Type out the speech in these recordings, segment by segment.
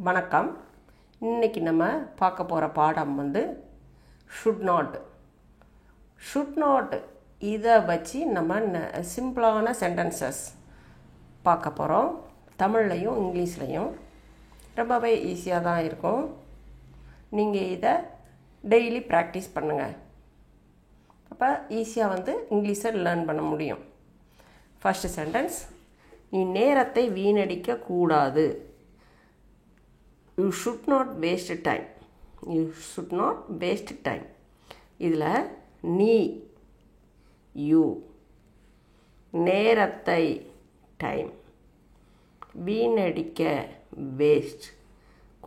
வணக்கம். இன்றைக்கி நம்ம பார்க்க போகிற பாடம் ஷுட் நாட். இதை வச்சு நம்ம சிம்பிளான சென்டென்சஸ் பார்க்க போகிறோம். தமிழ்லையும் இங்கிலீஷ்லையும் ரொம்பவே ஈஸியாக தான் இருக்கும். நீங்கள் இதை டெய்லி ப்ராக்டிஸ் பண்ணுங்கள். அப்போ ஈஸியாக இங்கிலீஷை லேர்ன் பண்ண முடியும். ஃபஸ்ட்டு சென்டென்ஸ், நீ நேரத்தை வீணடிக்க கூடாது. You should not waste time. You should not waste time. இதில் நீ, you, நேரத்தை, time, வீணடிக்க, waste,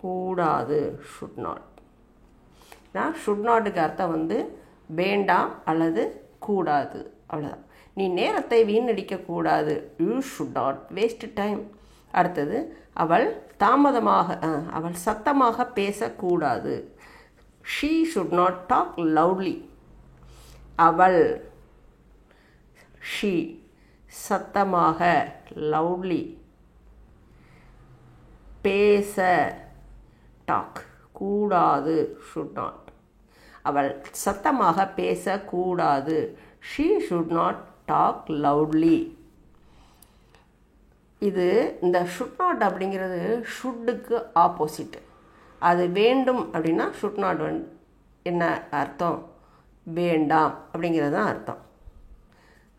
கூடாது, should not. நான் should notக்கு அர்த்தம் வேண்டாம் அல்லது கூடாது, அவ்வளோதான். நீ நேரத்தை வீணடிக்க கூடாது. You should not waste time. அடுத்தது, அவள் சத்தமாக பேசக்கூடாது. She should not talk loudly. அவள், she, சத்தமாக, loudly, பேச, talk, கூடாது, should not. அவள் சத்தமாக பேசக்கூடாது. She should not talk loudly. இது இந்த ஷுட் நாட் அப்படிங்கிறது ஷுட்டுக்கு ஆப்போசிட். அது வேண்டும் அப்படின்னா ஷுட் நாட் என்ன அர்த்தம்? வேண்டாம் அப்படிங்கிறது தான் அர்த்தம்.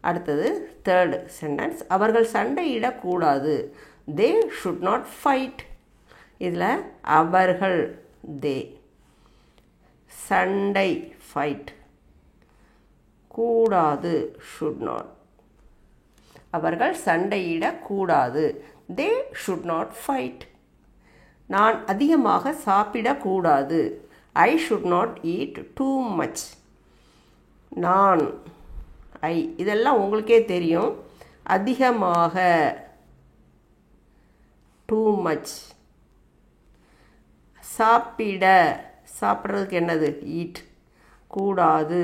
அடுத்தது தேர்டு சென்டென்ஸ், அவர்கள் சண்டையிடக்கூடாது. They should not fight. இதில் அவர்கள், தே, சண்டை, ஃபைட், கூடாது, ஷுட் நாட். அவர்கள் சண்டையிடக்கூடாது. They should not fight. நான் அதிகமாக சாப்பிடக்கூடாது. I should not eat too much. நான், ஐ, இதெல்லாம் உங்களுக்கே தெரியும். அதிகமாக, டூ மச். சாப்பிட்றதுக்கு என்னது? ஈட். கூடாது,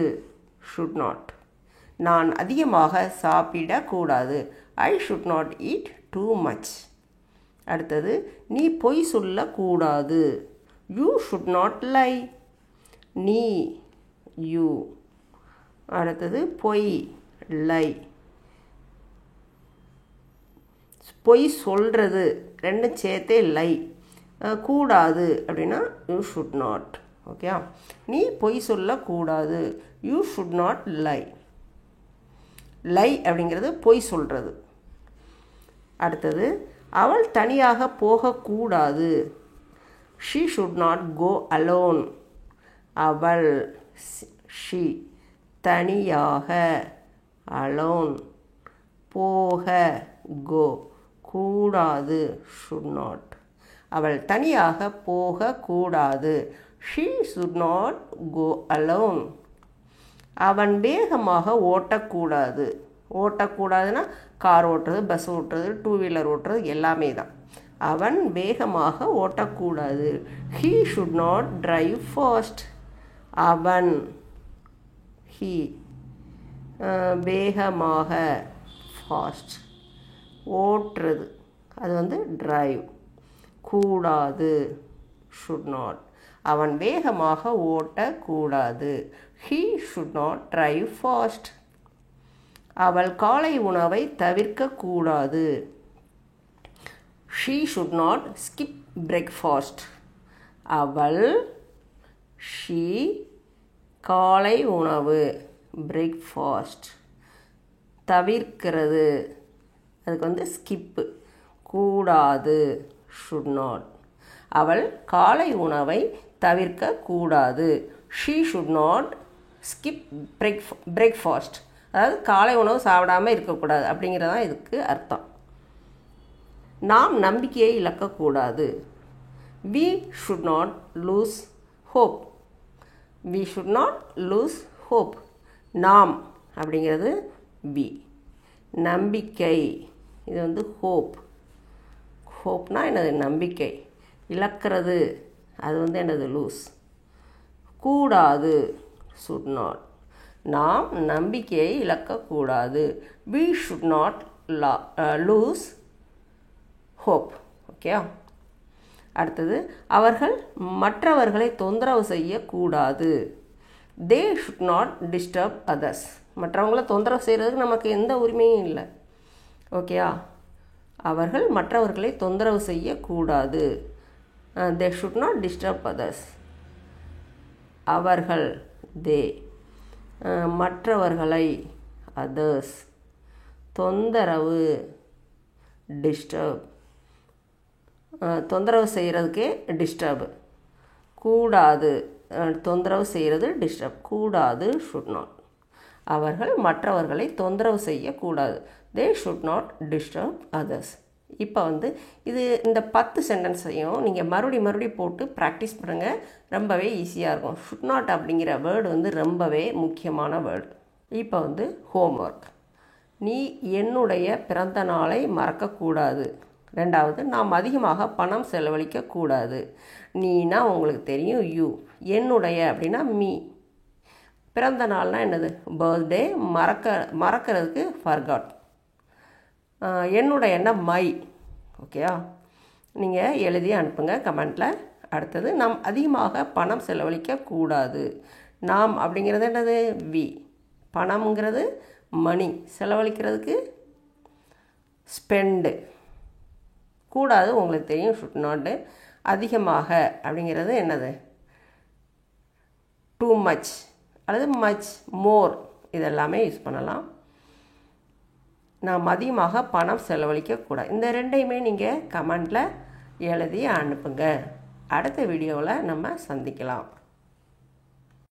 ஷுட் நாட். நான் அதிகமாக சாப்பிடக்கூடாது. I should not eat too much. அடுத்தது, நீ பொய் சொல்லக்கூடாது. You should not lie. நீ, யூ. அடுத்தது பொய், லை. பொய் சொல்கிறது ரெண்டும் சேர்த்தே லை. கூடாது அப்படின்னா யூ ஷுட் நாட். ஓகே, நீ பொய் சொல்லக்கூடாது. You should not lie. Lie அப்படிங்கிறது பொய் சொல்கிறது. அடுத்தது, அவள் தனியாக போகக்கூடாது. She should not go alone. அவள், ஷீ, தனியாக, அலோன், போக, கோ, கூடாது, ஷுட் நாட். அவள் தனியாக போகக்கூடாது. She should not go alone. அவன் வேகமாக ஓட்டக்கூடாது. ஓட்டக்கூடாதுன்னா கார் ஓட்டுறது, பஸ் ஓட்டுறது, டூ வீலர் ஓட்டுறது எல்லாமே தான். அவன் வேகமாக ஓட்டக்கூடாது. He should not drive fast. அவன், ஹீ, வேகமாக, ஃபாஸ்ட், ஓட்டுறது, அது டிரைவ், கூடாது, ஷுட் நாட். அவன் வேகமாக ஓட்டக்கூடாது. He should not drive fast. அவள் காலை உணவை தவிர்க்கக்கூடாது. She should not skip breakfast. அவள், she, காலை உணவு, breakfast, தவிர்க்கிறது, அதுக்கு ஸ்கிப்பு, கூடாது, should not. அவள் காலை உணவை தவிர்க்கக்கூடாது. She should not skip breakfast. அதாவது காலை உணவு சாப்பிடாமல் இருக்கக்கூடாது அப்படிங்கிறதான் இதுக்கு அர்த்தம். நாம் நம்பிக்கையை இழக்கக்கூடாது. We should not lose hope. We should not lose hope. நாம் அப்படிங்கிறது we. நம்பிக்கை, இது hope. ஹோப்னா என்னது? நம்பிக்கை. இழக்கிறது, அது என்னது? லூஸ். கூடாது, should not. நாம் நம்பிக்கையை இழக்கக்கூடாது. We should not lose hope. Okay. அடுத்தது அவர்கள் மற்றவர்களை தொந்தரவு செய்யக்கூடாது. தே ஷுட் நாட் டிஸ்டர்ப் அதர்ஸ். மற்றவங்கள தொந்தரவு செய்கிறதுக்கு நமக்கு எந்த உரிமையும் இல்லை. ஓகேயா? அவர்கள் மற்றவர்களை தொந்தரவு செய்யக்கூடாது. தே ஷுட் நாட் டிஸ்டர்ப் அதர்ஸ். அவர்கள் தே, மற்றவர்களை அதர்ஸ், தொந்தரவு டிஸ்டர்ப், தொந்தரவு செய்கிறதுக்கே டிஸ்டர்பு, கூடாது, தொந்தரவு செய்கிறது டிஸ்டர்ப், கூடாது ஷுட் நாட். அவர்கள் மற்றவர்களை தொந்தரவு செய்யக்கூடாது. தே ஷுட் நாட் டிஸ்டர்ப் அதர்ஸ். இப்போ இது இந்த 10 சென்டென்ஸையும் நீங்கள் மறுபடி போட்டு ப்ராக்டிஸ் பண்ணுங்கள். ரொம்பவே ஈஸியாக இருக்கும். ஷுட் நாட் அப்படிங்கிற வேர்டு ரொம்பவே முக்கியமான வேர்டு. இப்போ ஹோம்ஒர்க். நீ என்னுடைய பிறந்த நாளை மறக்கக்கூடாது. ரெண்டாவது, நாம் அதிகமாக பணம் செலவழிக்கக்கூடாது. நீனா உங்களுக்கு தெரியும் யூ, என்னுடைய அப்படின்னா மீ, பிறந்த நாள்னால் என்னது பர்த்டே, மறக்கிறதுக்கு ஃபர்காட், என்னுடைய என்ன மை. ஓகேயா? நீங்கள் எழுதி அனுப்புங்க கமெண்ட்டில். அடுத்தது, நாம் அதிகமாக பணம் செலவழிக்கக்கூடாது. நாம் அப்படிங்கிறது என்னது வி, பணம்ங்கிறது மணி, செலவழிக்கிறதுக்கு ஸ்பெண்டு, கூடாது உங்களுக்கு தெரியும் ஷுட் நாட்டு. அதிகமாக அப்படிங்கிறது என்னது டூ மச் அல்லது மச், மோர், இதெல்லாமே யூஸ் பண்ணலாம். நாம் அதிகமாக பணம் செலவழிக்கக்கூடாது. இந்த ரெண்டையுமே நீங்கள் கமெண்டில் எழுதி அனுப்புங்க. அடுத்த வீடியோவில் நம்ம சந்திக்கலாம்.